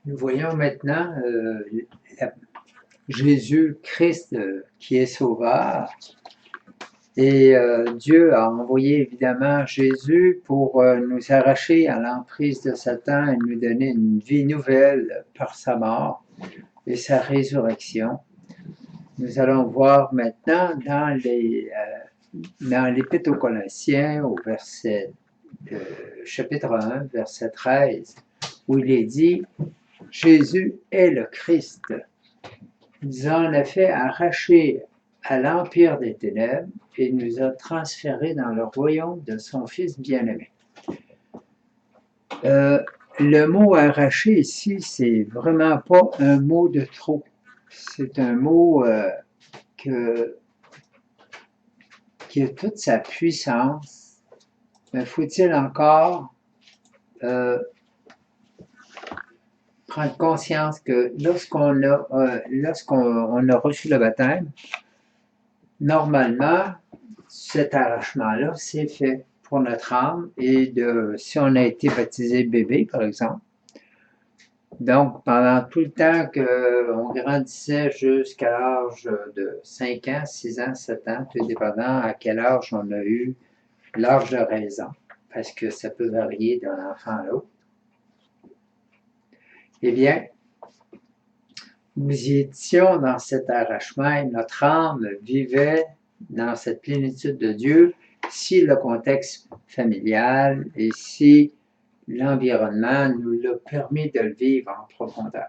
Nous voyons maintenant la- Jésus-Christ qui est sauveur et Dieu a envoyé évidemment Jésus pour nous arracher à l'emprise de Satan et nous donner une vie nouvelle par sa mort et sa résurrection. Nous allons voir maintenant dans l'Épître aux Colossiens au chapitre 1, verset 13, où il est dit « Jésus est le Christ ». Il nous a en effet arrachés à l'empire des ténèbres et nous a transférés dans le royaume de son Fils bien-aimé. Le mot arraché ici, c'est vraiment pas un mot de trop. C'est un mot qui a toute sa puissance, mais faut-il encore prendre conscience que lorsqu'on a reçu le baptême, normalement, cet arrachement-là, c'est fait pour notre âme et si on a été baptisé bébé, par exemple. Donc, pendant tout le temps qu'on grandissait jusqu'à l'âge de 5 ans, 6 ans, 7 ans, tout dépendant à quel âge on a eu l'âge de raison, parce que ça peut varier d'un enfant à l'autre. Eh bien, nous étions dans cet arrachement et notre âme vivait dans cette plénitude de Dieu si le contexte familial et si l'environnement nous l'a permis de le vivre en profondeur.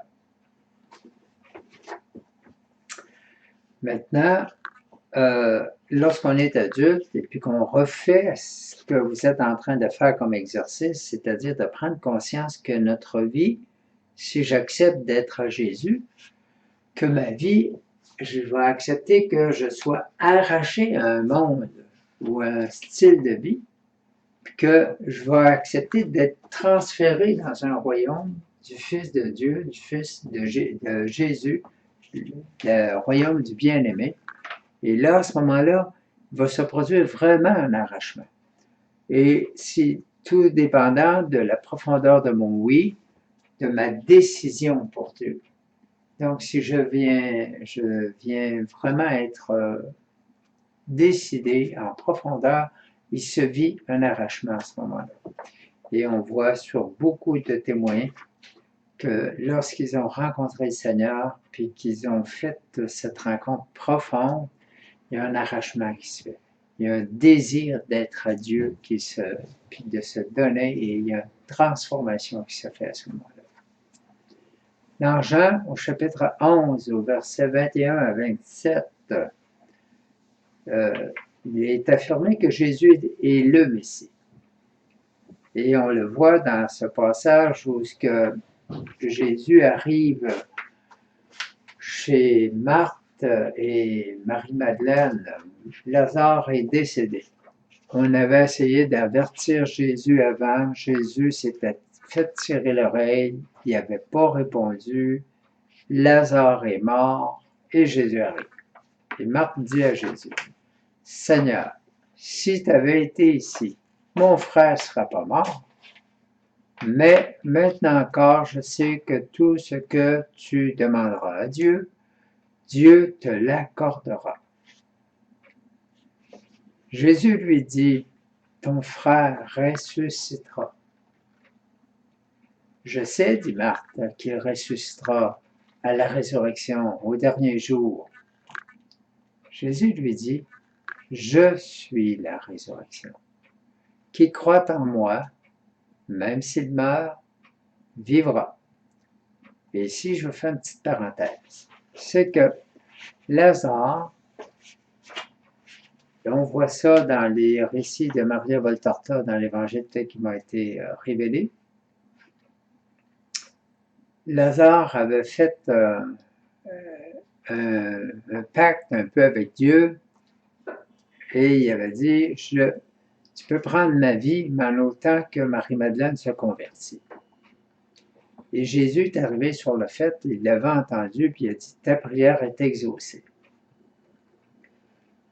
Maintenant, lorsqu'on est adulte et puis qu'on refait ce que vous êtes en train de faire comme exercice, c'est-à-dire de prendre conscience que notre vie, si j'accepte d'être à Jésus, que ma vie, je vais accepter que je sois arraché à un monde ou à un style de vie, que je vais accepter d'être transféré dans un royaume du Fils de Dieu, du Fils de Jésus, le royaume du bien-aimé. Et là, à ce moment-là, il va se produire vraiment un arrachement. Et c'est tout dépendant de la profondeur de mon oui, de ma décision pour Dieu. Donc, si je viens vraiment être décidé en profondeur, il se vit un arrachement à ce moment-là. Et on voit sur beaucoup de témoins que lorsqu'ils ont rencontré le Seigneur, puis qu'ils ont fait cette rencontre profonde, il y a un arrachement qui se fait. Il y a un désir d'être à Dieu puis de se donner, et il y a une transformation qui se fait à ce moment-là. Dans Jean, au chapitre 11, au verset 21 à 27, il est affirmé que Jésus est le Messie. Et on le voit dans ce passage où Jésus arrive chez Marthe et Marie-Madeleine. Lazare est décédé. On avait essayé d'avertir Jésus avant. Jésus s'était fait tirer l'oreille. Il n'avait pas répondu. Lazare est mort et Jésus arrive. Et Marthe dit à Jésus, « Seigneur, si tu avais été ici, mon frère ne sera pas mort. Mais maintenant encore, je sais que tout ce que tu demanderas à Dieu, Dieu te l'accordera. » Jésus lui dit, « Ton frère ressuscitera. » Je sais, dit Marthe, qu'il ressuscitera à la résurrection, au dernier jour. Jésus lui dit, « Je suis la résurrection. Qui croit en moi, même s'il meurt, vivra. » Et ici, je vous fais une petite parenthèse. C'est que Lazare, et on voit ça dans les récits de Maria Voltorta dans l'Évangile qui m'a été révélé. Lazare avait fait un pacte un peu avec Dieu et il avait dit, tu peux prendre ma vie, mais en autant que Marie-Madeleine se convertit. Et Jésus est arrivé sur le fait, il l'avait entendu, puis il a dit, ta prière est exaucée.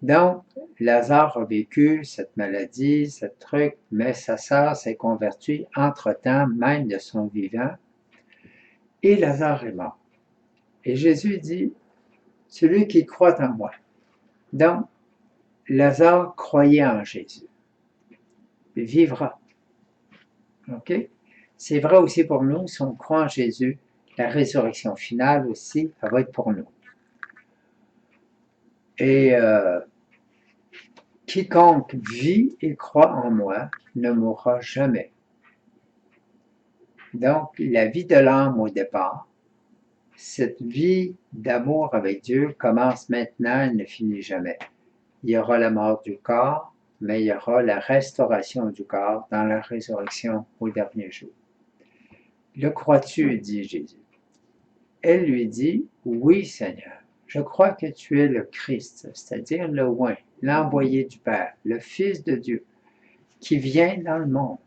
Donc, Lazare a vécu cette maladie, ce truc, mais sa sœur s'est convertie entre-temps, même de son vivant. et Lazare est mort. Et Jésus dit, celui qui croit en moi. Donc, Lazare croyait en Jésus, vivra. OK? C'est vrai aussi pour nous, si on croit en Jésus, la résurrection finale aussi, elle va être pour nous. Et quiconque vit et croit en moi ne mourra jamais. Donc, la vie de l'âme au départ, cette vie d'amour avec Dieu commence maintenant, elle ne finit jamais. Il y aura la mort du corps, mais il y aura la restauration du corps dans la résurrection au dernier jour. Le crois-tu, dit Jésus. Elle lui dit, oui Seigneur, je crois que tu es le Christ, c'est-à-dire le oint, l'envoyé du Père, le Fils de Dieu, qui vient dans le monde.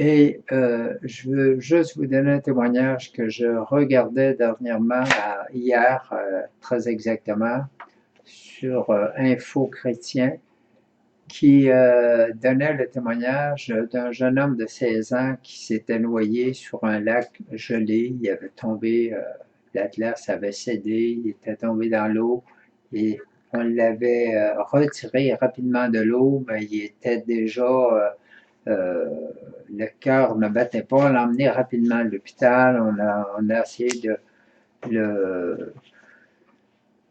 Et je veux juste vous donner un témoignage que je regardais dernièrement, hier très exactement, sur Info Chrétien, qui donnait le témoignage d'un jeune homme de 16 ans qui s'était noyé sur un lac gelé. Il avait tombé, la glace avait cédé, il était tombé dans l'eau et on l'avait retiré rapidement de l'eau, mais il était déjà... le cœur ne battait pas, on l'a emmené rapidement à l'hôpital, on a essayé de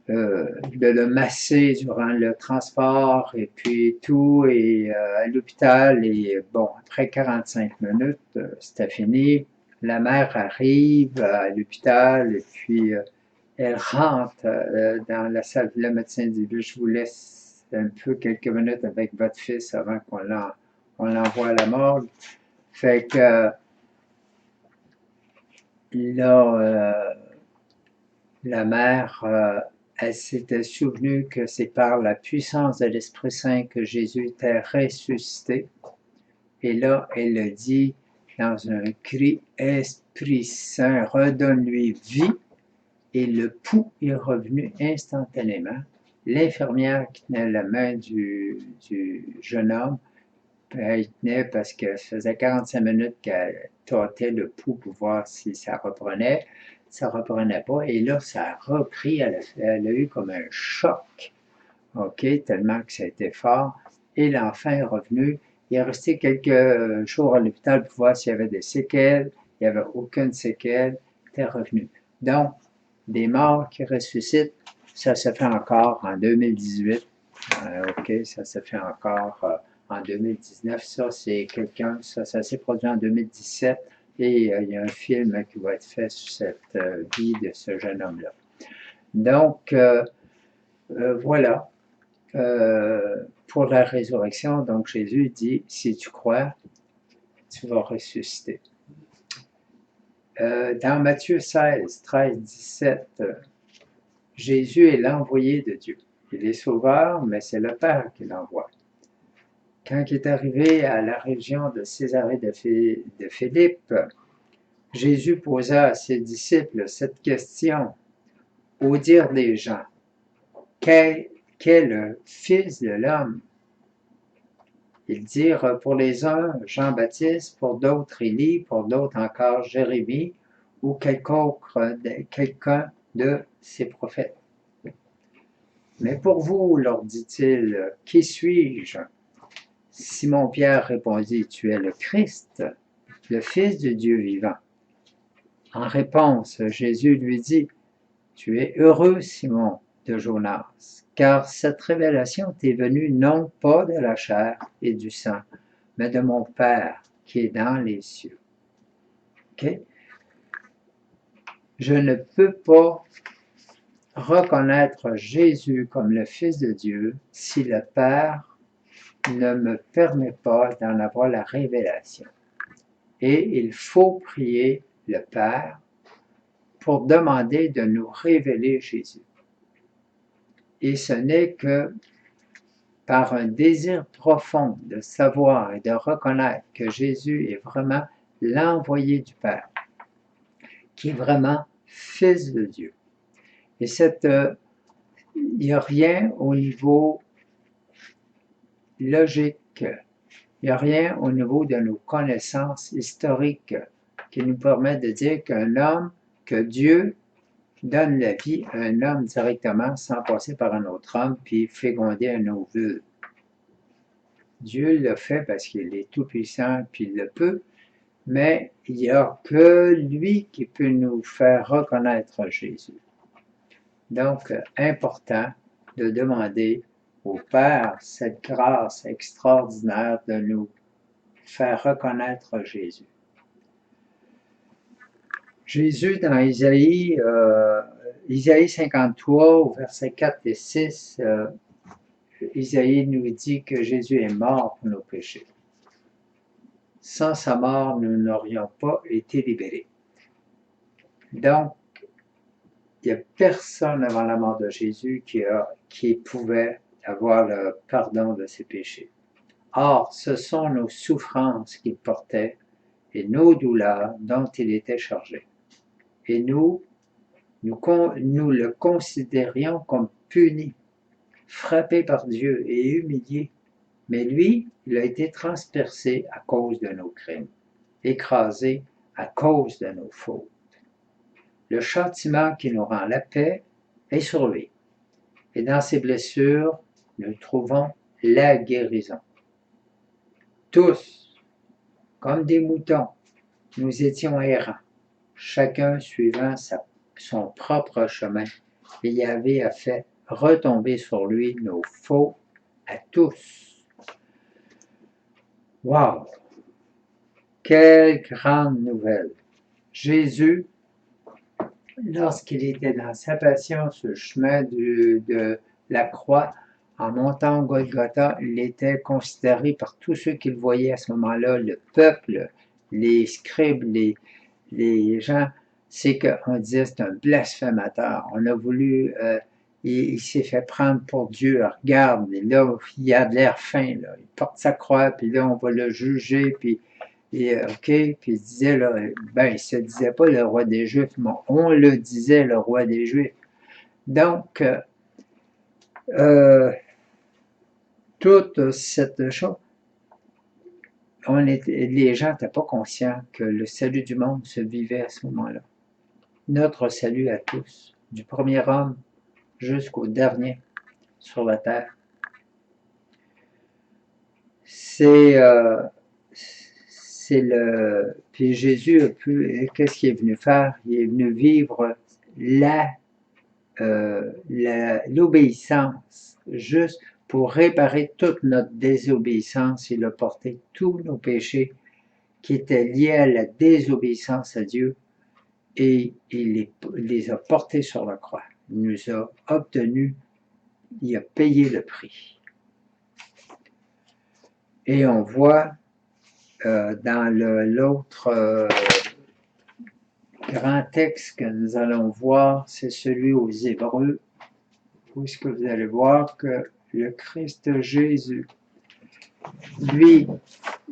le masser durant le transport et puis tout, et à l'hôpital, et bon, après 45 minutes, c'était fini. La mère arrive à l'hôpital et puis elle rentre dans la salle. Le médecin dit, je vous laisse un peu quelques minutes avec votre fils avant qu'on l'envoie à la morgue. Fait que là, la mère, elle s'était souvenue que c'est par la puissance de l'Esprit Saint que Jésus était ressuscité. Et là, elle le dit dans un cri, Esprit Saint, redonne-lui vie. Et le pouls est revenu instantanément. L'infirmière qui tenait la main du jeune homme, elle tenait parce que ça faisait 45 minutes qu'elle tâtait le pouls pour voir si ça reprenait. Ça ne reprenait pas. Et là, ça a repris. Elle a eu comme un choc. OK, tellement que ça a été fort. Et l'enfant est revenu. Il est resté quelques jours à l'hôpital pour voir s'il y avait des séquelles. Il n'y avait aucune séquelle. Il était revenu. Donc, des morts qui ressuscitent, ça se fait encore en 2018. OK, ça se fait encore en 2019. Ça, c'est quelqu'un, ça s'est produit en 2017 et il y a un film qui va être fait sur cette vie de ce jeune homme-là. Donc, voilà. Pour la résurrection, donc Jésus dit, si tu crois, tu vas ressusciter. Dans Matthieu 16, 13, 17, Jésus est l'envoyé de Dieu. Il est sauveur, mais c'est le Père qui l'envoie. Quand il est arrivé à la région de Césarée de Philippe, Jésus posa à ses disciples cette question, au dire des gens, qu'est le Fils de l'homme? Ils dirent pour les uns Jean-Baptiste, pour d'autres Élie, pour d'autres encore Jérémie, ou quelqu'un de ses prophètes. Mais pour vous, leur dit-il, qui suis-je? Simon-Pierre répondit, tu es le Christ, le Fils de Dieu vivant. En réponse, Jésus lui dit, tu es heureux, Simon de Jonas, car cette révélation t'est venue non pas de la chair et du sang, mais de mon Père qui est dans les cieux. OK? Je ne peux pas reconnaître Jésus comme le Fils de Dieu si le Père ne me permet pas d'en avoir la révélation. Et il faut prier le Père pour demander de nous révéler Jésus. Et ce n'est que par un désir profond de savoir et de reconnaître que Jésus est vraiment l'envoyé du Père, qui est vraiment Fils de Dieu. Et il n'y a rien au niveau logique, il Il n'y a rien au niveau de nos connaissances historiques qui nous permet de dire que Dieu donne la vie à un homme directement sans passer par un autre homme puis féconder un ovule. Dieu le fait parce qu'il est tout-puissant puis il le peut, mais il n'y a que lui qui peut nous faire reconnaître Jésus. Donc, important de demander au Père cette grâce extraordinaire de nous faire reconnaître Jésus. Jésus, dans Isaïe 53, au verset 4 et 6, Isaïe nous dit que Jésus est mort pour nos péchés. Sans sa mort, nous n'aurions pas été libérés. Donc, il n'y a personne avant la mort de Jésus qui pouvait avoir le pardon de ses péchés. Or, ce sont nos souffrances qu'il portait et nos douleurs dont il était chargé. Et nous le considérions comme puni, frappé par Dieu et humilié. Mais lui, il a été transpercé à cause de nos crimes, écrasé à cause de nos fautes. Le châtiment qui nous rend la paix est sur lui. Et dans ses blessures, nous trouvons la guérison. Tous, comme des moutons, nous étions errants, chacun suivant son propre chemin, et Yahvé a fait retomber sur lui nos fautes à tous. Wow! Quelle grande nouvelle! Jésus, lorsqu'il était dans sa passion sur le chemin de la croix, en montant au Golgotha, il était considéré par tous ceux qui le voyaient à ce moment-là, le peuple, les scribes, les gens, c'est qu'on disait c'est un blasphémateur. On a voulu, il s'est fait prendre pour Dieu. Regarde, là, il a de l'air fin, là. Il porte sa croix, puis là, on va le juger, puis OK, puis il disait, là, ben, il se disait pas le roi des Juifs, mais on le disait le roi des Juifs. Donc, toute cette chose, les gens n'étaient pas conscients que le salut du monde se vivait à ce moment-là. Notre salut à tous, du premier homme jusqu'au dernier sur la terre. Puis Jésus a pu, qu'est-ce qu'il est venu faire? Il est venu vivre l'obéissance, juste pour réparer toute notre désobéissance. Il a porté tous nos péchés qui étaient liés à la désobéissance à Dieu et il les a portés sur la croix. Il nous a obtenus, il a payé le prix. Et on voit dans l'autre grand texte que nous allons voir, c'est celui aux Hébreux, où est-ce que vous allez voir que le Christ Jésus, lui,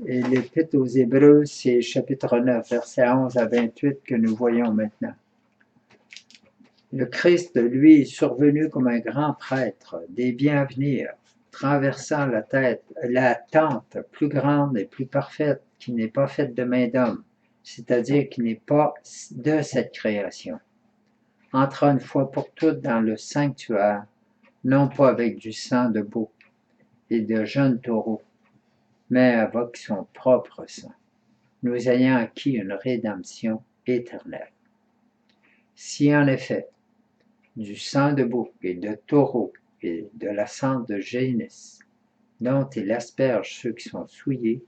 et l'Épître aux Hébreux, c'est chapitre 9, versets 11 à 28 que nous voyons maintenant. Le Christ, lui, est survenu comme un grand prêtre des biens à venir, traversant la tente plus grande et plus parfaite qui n'est pas faite de main d'homme, c'est-à-dire qui n'est pas de cette création. Entra une fois pour toutes dans le sanctuaire, non pas avec du sang de bouc et de jeunes taureaux, mais avec son propre sang, nous ayant acquis une rédemption éternelle. Si en effet, du sang de bouc et de taureau et de la cendre de génisse, dont il asperge ceux qui sont souillés,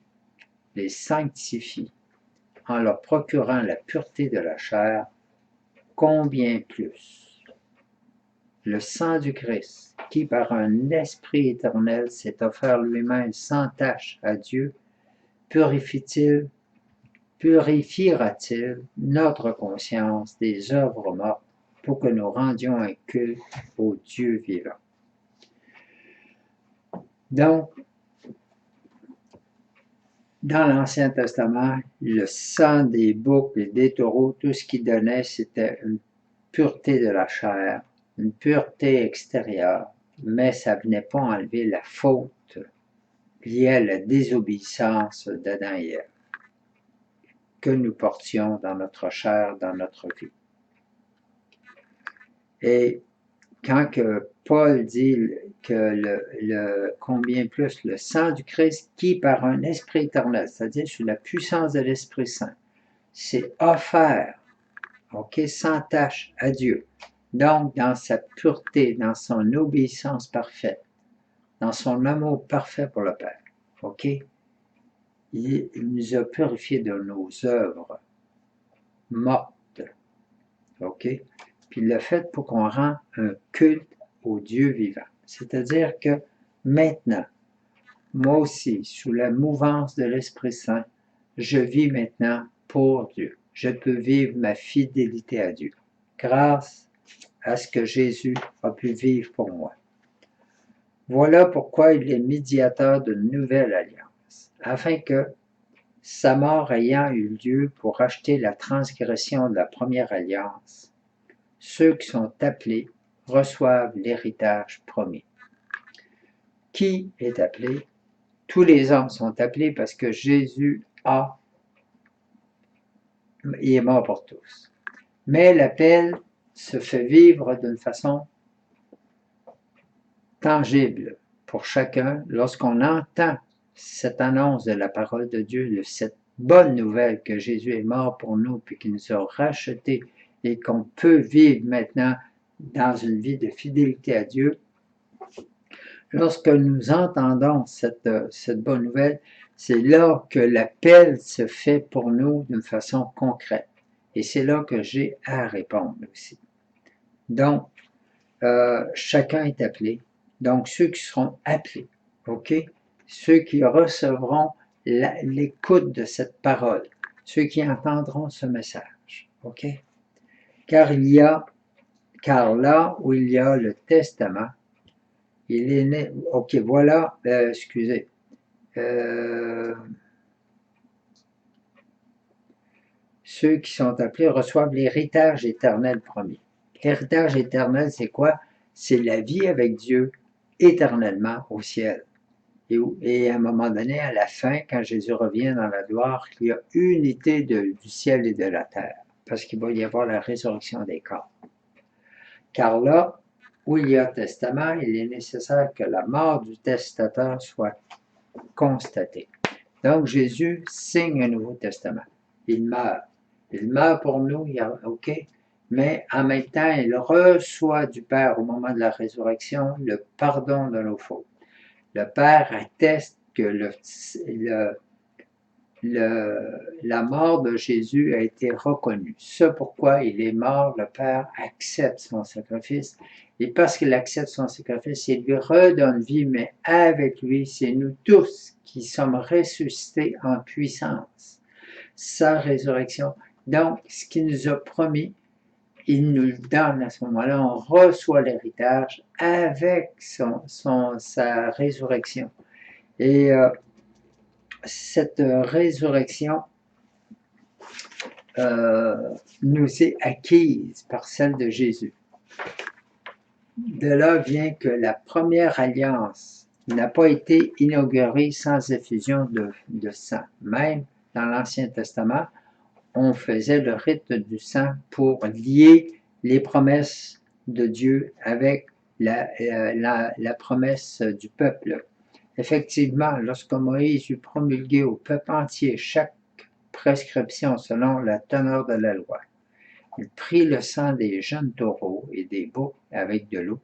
les sanctifie, en leur procurant la pureté de la chair, combien plus le sang du Christ, qui par un esprit éternel s'est offert lui-même sans tache à Dieu, purifiera-t-il notre conscience des œuvres mortes pour que nous rendions un culte au Dieu vivant. Donc, dans l'Ancien Testament, le sang des boucs et des taureaux, tout ce qu'il donnait, c'était une pureté de la chair, une pureté extérieure, mais ça ne venait pas enlever la faute lié à la désobéissance d'Adam et Ève que nous portions dans notre chair, dans notre vie. Et quand que Paul dit que combien plus le sang du Christ qui par un esprit éternel, c'est-à-dire sous la puissance de l'Esprit Saint, s'est offert, sans tâche à Dieu, donc dans sa pureté, dans son obéissance parfaite, dans son amour parfait pour le Père, il nous a purifiés de nos œuvres mortes, puis il l'a fait pour qu'on rende un culte au Dieu vivant. C'est-à-dire que maintenant, moi aussi, sous la mouvance de l'Esprit Saint, je vis maintenant pour Dieu. Je peux vivre ma fidélité à Dieu, grâce à ce que Jésus a pu vivre pour moi. Voilà pourquoi il est médiateur d'une nouvelle alliance, afin que, sa mort ayant eu lieu pour racheter la transgression de la première alliance, ceux qui sont appelés reçoivent l'héritage promis. Qui est appelé? Tous les hommes sont appelés parce que Jésus il est mort pour tous. Mais l'appel se fait vivre d'une façon tangible pour chacun lorsqu'on entend cette annonce de la parole de Dieu, cette bonne nouvelle que Jésus est mort pour nous puis qu'il nous a rachetés et qu'on peut vivre maintenant dans une vie de fidélité à Dieu. Lorsque nous entendons cette bonne nouvelle, c'est là que l'appel se fait pour nous d'une façon concrète. Et c'est là que j'ai à répondre aussi. Donc, chacun est appelé. Donc, ceux qui seront appelés, ceux qui recevront l'écoute de cette parole, ceux qui entendront ce message, car là où il y a le testament, il est né, voilà, excusez, ceux qui sont appelés reçoivent l'héritage éternel promis. L'héritage éternel, c'est quoi? C'est la vie avec Dieu éternellement au ciel. Et à un moment donné, à la fin, quand Jésus revient dans la gloire, il y a unité du ciel et de la terre, parce qu'il va y avoir la résurrection des corps. Car là où il y a testament, il est nécessaire que la mort du testateur soit constatée. Donc Jésus signe un nouveau testament. Il meurt. Il meurt pour nous, mais en même temps, il reçoit du Père au moment de la résurrection le pardon de nos fautes. Le Père atteste que la mort de Jésus a été reconnue. C'est pourquoi il est mort, le Père accepte son sacrifice. Et parce qu'il accepte son sacrifice, il lui redonne vie, mais avec lui, c'est nous tous qui sommes ressuscités en puissance. Sa résurrection. Donc, ce qu'il nous a promis, il nous le donne à ce moment-là. On reçoit l'héritage avec sa résurrection. Et cette résurrection nous est acquise par celle de Jésus. De là vient que la première alliance n'a pas été inaugurée sans effusion de sang. Même dans l'Ancien Testament, on faisait le rite du sang pour lier les promesses de Dieu avec la promesse du peuple. Effectivement, lorsque Moïse eut promulgué au peuple entier chaque prescription selon la teneur de la loi, il prit le sang des jeunes taureaux et des boucs avec de l'eau,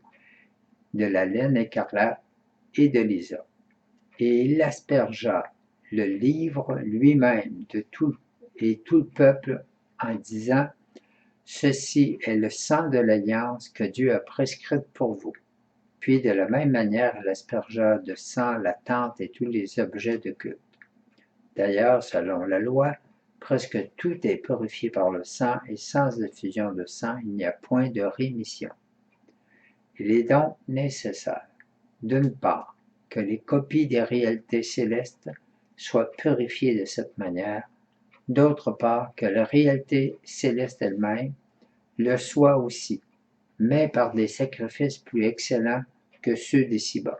de la laine écarlate et de l'hysope, et il aspergea le livre lui-même de tout le peuple en disant: « Ceci est le sang de l'alliance que Dieu a prescrite pour vous. » Puis de la même manière, elle aspergea de sang la tente et tous les objets de culte. D'ailleurs, selon la loi, presque tout est purifié par le sang, et sans effusion de sang, il n'y a point de rémission. Il est donc nécessaire, d'une part, que les copies des réalités célestes soient purifiées de cette manière, d'autre part, que la réalité céleste elle-même le soit aussi, mais par des sacrifices plus excellents que ceux d'ici-bas.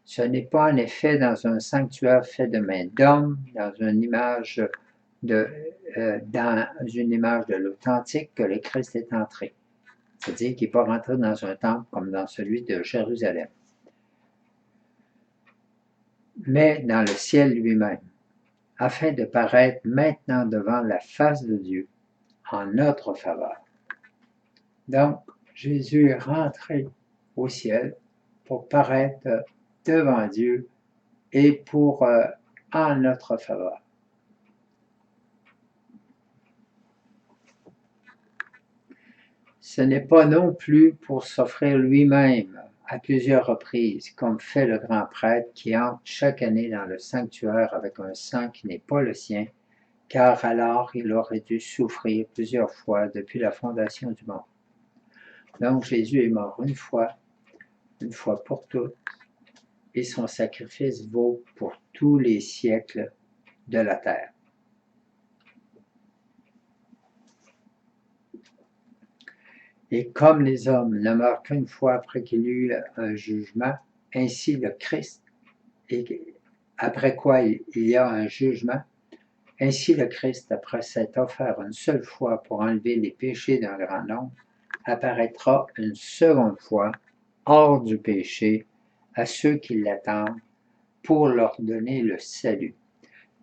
Ce n'est pas en effet dans un sanctuaire fait de main d'homme, dans une image de l'authentique que le Christ est entré. C'est-à-dire qu'il n'est pas rentré dans un temple comme dans celui de Jérusalem, mais dans le ciel lui-même, afin de paraître maintenant devant la face de Dieu en notre faveur. Donc, Jésus est rentré au ciel pour paraître devant Dieu et pour en notre faveur. Ce n'est pas non plus pour s'offrir lui-même à plusieurs reprises, comme fait le grand prêtre qui entre chaque année dans le sanctuaire avec un sang qui n'est pas le sien, car alors il aurait dû souffrir plusieurs fois depuis la fondation du monde. Donc Jésus est mort une fois pour toutes, et son sacrifice vaut pour tous les siècles de la terre. Et comme les hommes ne meurent qu'une fois après qu'il y eut un jugement, ainsi le Christ, et après quoi il y a un jugement, ainsi le Christ, après s'être offert une seule fois pour enlever les péchés d'un grand nombre, apparaîtra une seconde fois hors du péché à ceux qui l'attendent pour leur donner le salut.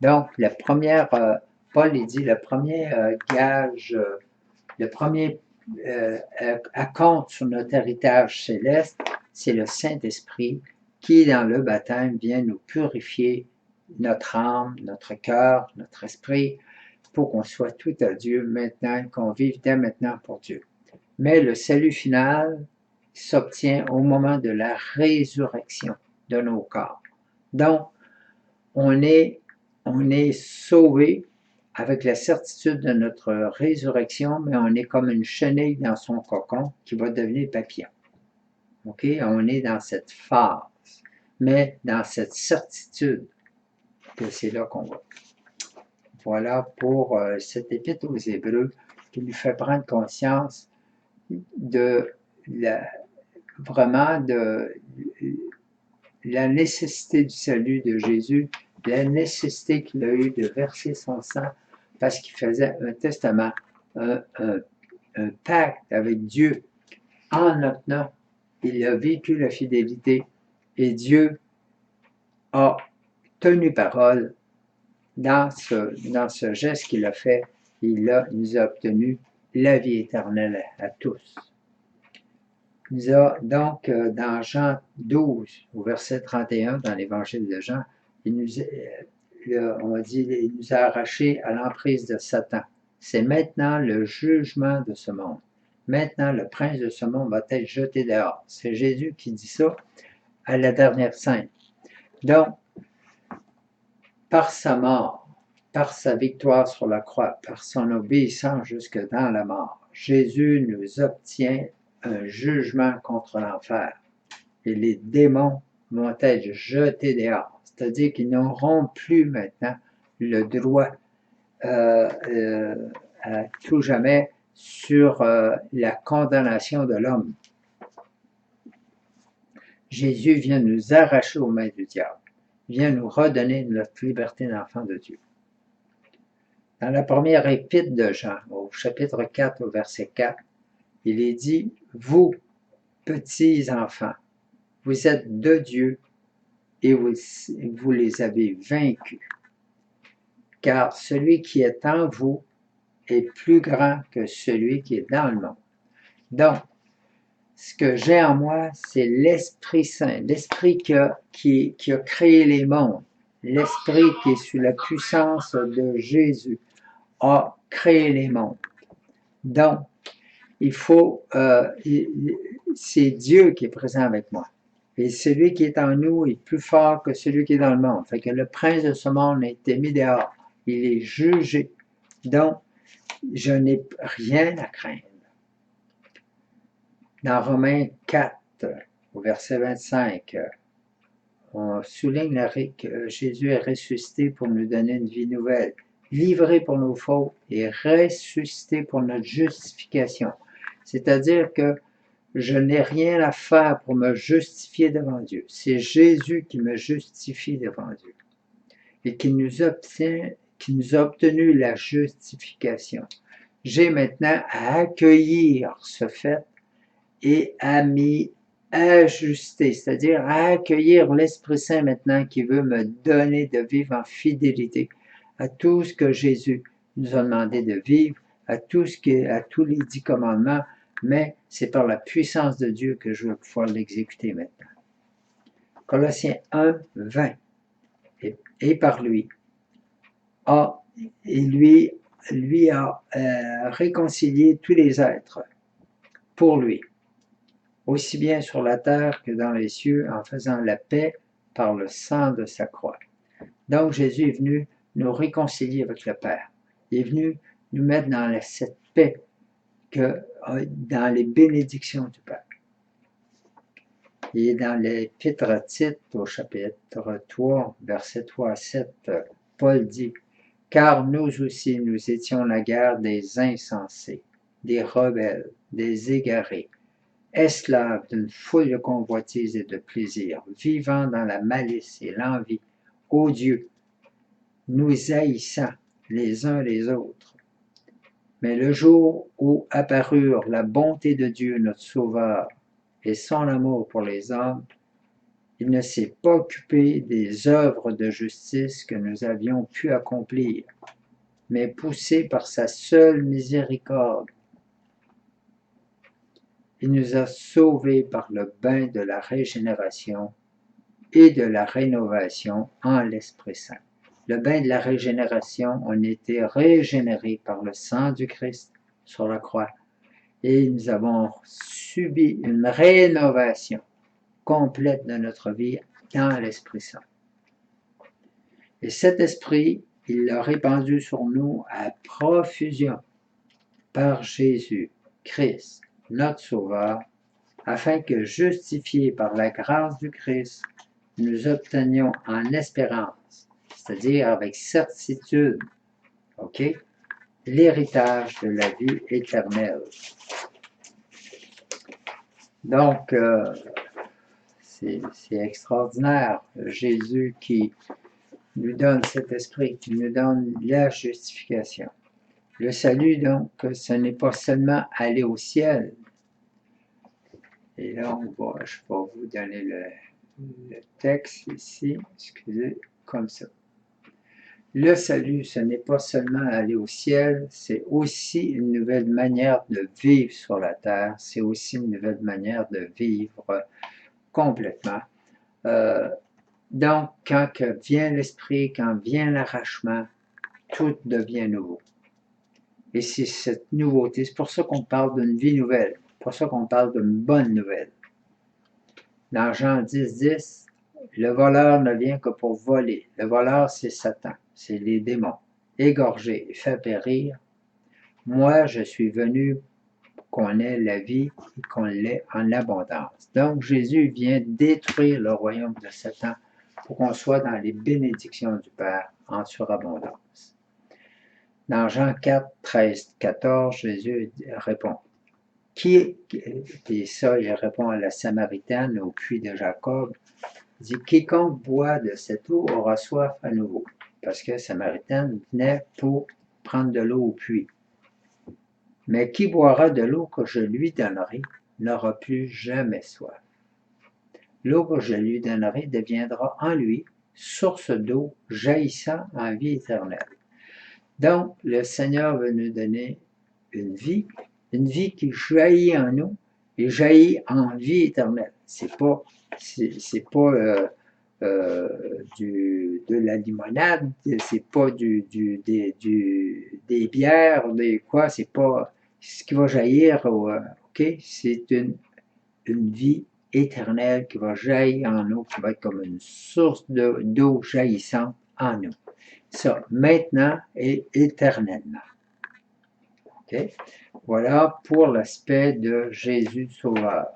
Donc, la première, Paul dit, le premier gage, le premier compte sur notre héritage céleste, c'est le Saint-Esprit qui, dans le baptême, vient nous purifier notre âme, notre cœur, notre esprit, pour qu'on soit tout à Dieu maintenant, qu'on vive dès maintenant pour Dieu. Mais le salut final s'obtient au moment de la résurrection de nos corps. Donc, on est sauvé avec la certitude de notre résurrection, mais on est comme une chenille dans son cocon qui va devenir papillon. OK? On est dans cette phase, mais dans cette certitude que c'est là qu'on va. Voilà pour cette épître aux Hébreux qui nous fait prendre conscience de vraiment de la nécessité du salut de Jésus, la nécessité qu'il a eu de verser son sang parce qu'il faisait un testament, un pacte avec Dieu en notre nom. Il a vécu la fidélité et Dieu a tenu parole dans ce geste qu'il a fait. Il nous a obtenu la vie éternelle à tous. Donc, dans Jean 12, au verset 31, dans l'évangile de Jean, on dit il nous a arrachés à l'emprise de Satan. C'est maintenant le jugement de ce monde. Maintenant, le prince de ce monde va être jeté dehors. C'est Jésus qui dit ça à la dernière scène. Donc, par sa mort, par sa victoire sur la croix, par son obéissance jusque dans la mort, Jésus nous obtient un jugement contre l'enfer. Et les démons vont être jetés dehors. C'est-à-dire qu'ils n'auront plus maintenant le droit à tout jamais sur la condamnation de l'homme. Jésus vient nous arracher aux mains du diable, vient nous redonner notre liberté d'enfant de Dieu. Dans la première épître de Jean, au chapitre 4, au verset 4, il est dit « Vous, petits enfants, vous êtes de Dieu et vous les avez vaincus, car celui qui est en vous est plus grand que celui qui est dans le monde. » Donc, ce que j'ai en moi, c'est l'Esprit Saint, l'Esprit qui a créé les mondes, l'Esprit qui est sous la puissance de Jésus, a créé les mondes. Donc, c'est Dieu qui est présent avec moi. Et celui qui est en nous est plus fort que celui qui est dans le monde. Fait que le prince de ce monde a été mis dehors. Il est jugé. Donc, je n'ai rien à craindre. Dans Romains 4, au verset 25, on souligne que Jésus est ressuscité pour nous donner une vie nouvelle, livré pour nos fautes et ressuscité pour notre justification. C'est-à-dire que Je n'ai rien à faire pour me justifier devant Dieu. C'est Jésus qui me justifie devant Dieu et qui nous a obtenu la justification. J'ai maintenant à accueillir ce fait et à m'y ajuster, c'est-à-dire à accueillir l'Esprit Saint maintenant qui veut me donner de vivre en fidélité à tout ce que Jésus nous a demandé de vivre, à tous les 10 commandements, mais c'est par la puissance de Dieu que je vais pouvoir l'exécuter maintenant. Colossiens 1, 20. Et par lui, lui a réconcilié tous les êtres pour lui, aussi bien sur la terre que dans les cieux, en faisant la paix par le sang de sa croix. Donc Jésus est venu nous réconcilier avec le Père. Il est venu nous mettre dans cette paix, dans les bénédictions du Père. Et dans l'Épître à Tite, au chapitre 3, versets 3 à 7, Paul dit « Car nous aussi, nous étions la guerre des insensés, des rebelles, des égarés, esclaves d'une foule de convoitises et de plaisirs, vivant dans la malice et l'envie, odieux, nous haïssant les uns les autres. Mais le jour où apparurent la bonté de Dieu, notre Sauveur, et son amour pour les hommes, il ne s'est pas occupé des œuvres de justice que nous avions pu accomplir, mais poussé par sa seule miséricorde. Il nous a sauvés par le bain de la régénération et de la rénovation en l'Esprit Saint. Le bain de la régénération, on était régénérés par le sang du Christ sur la croix. Et nous avons subi une rénovation complète de notre vie dans l'Esprit Saint. Et cet Esprit, il l'a répandu sur nous à profusion par Jésus, Christ, notre Sauveur, afin que, justifiés par la grâce du Christ, nous obtenions en espérance, c'est-à-dire avec certitude, l'héritage de la vie éternelle. Donc, c'est extraordinaire, Jésus qui nous donne cet esprit, qui nous donne la justification. Le salut, donc, ce n'est pas seulement aller au ciel. Et là, je vais vous donner le texte ici, excusez, comme ça. Le salut, ce n'est pas seulement aller au ciel, c'est aussi une nouvelle manière de vivre sur la terre, c'est aussi une nouvelle manière de vivre complètement. Donc, quand vient l'esprit, quand vient l'arrachement, tout devient nouveau. Et c'est cette nouveauté, c'est pour ça qu'on parle d'une vie nouvelle, c'est pour ça qu'on parle d'une bonne nouvelle. Dans Jean 10, 10, le voleur ne vient que pour voler. Le voleur, c'est Satan, c'est les démons. Égorger et faire périr. Moi, je suis venu qu'on ait la vie et qu'on l'ait en abondance. Donc, Jésus vient détruire le royaume de Satan pour qu'on soit dans les bénédictions du Père en surabondance. Dans Jean 4, 13, 14, Jésus répond. Et ça, il répond à la Samaritaine au puits de Jacob. Il dit, quiconque boit de cette eau aura soif à nouveau. Parce que la Samaritaine venait pour prendre de l'eau au puits. Mais qui boira de l'eau que je lui donnerai n'aura plus jamais soif. L'eau que je lui donnerai deviendra en lui source d'eau jaillissant en vie éternelle. Donc, le Seigneur veut nous donner une vie qui jaillit en nous et jaillit en vie éternelle. C'est pas de la limonade, c'est pas des bières, des quoi, c'est pas ce qui va jaillir, c'est une vie éternelle qui va jaillir en nous, qui va être comme une source d'eau jaillissante en nous. Ça, maintenant et éternellement. Voilà pour l'aspect de Jésus Sauveur.